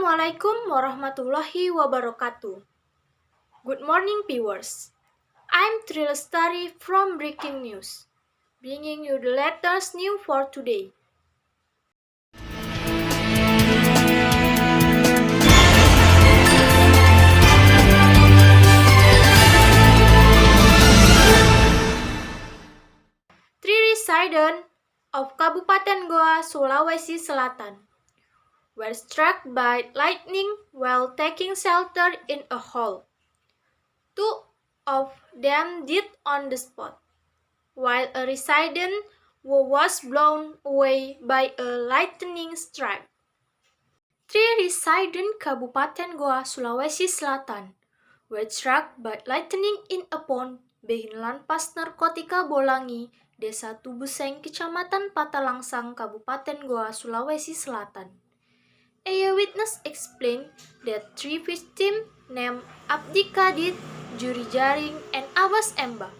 Assalamualaikum warahmatullahi wabarakatuh. Good morning, viewers. I'm Trilestari from Breaking News, bringing you the latest news for today. Three residents of Kabupaten Goa, Sulawesi Selatan were struck by lightning while taking shelter in a hole. Two of them died on the spot, while a resident was blown away by a lightning strike. Three residents Kabupaten Goa, Sulawesi Selatan were struck by lightning in a pond behind Lanpas Narkotika Bolangi, Desa Tubuseng, Kecamatan Patalangsang, Kabupaten Goa, Sulawesi Selatan. A witness explained that three victims named Abdi Kadit, Juri Jaring, and Abbas Emba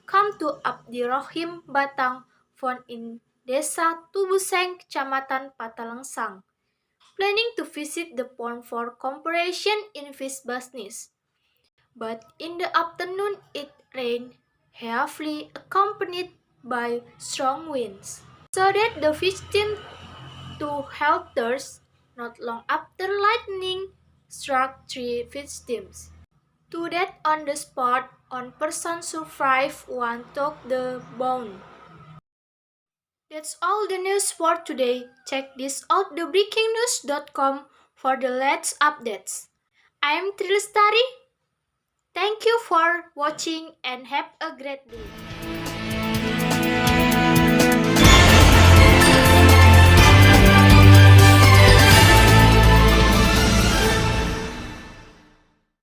come to Abdi Rohim Batang, found in Desa Tubuseng, Kecamatan Patalangsang, planning to visit the pond for comparison in fish business. But in the afternoon it rained heavily accompanied by strong winds, so that the victims to shelters. Not long after lightning struck three victims. Two dead on the spot, one person survived, one took the bone. That's all the news for today. Check this out thebreakingnews.com for the latest updates. I'm Trilestari. Thank you for watching and have a great day.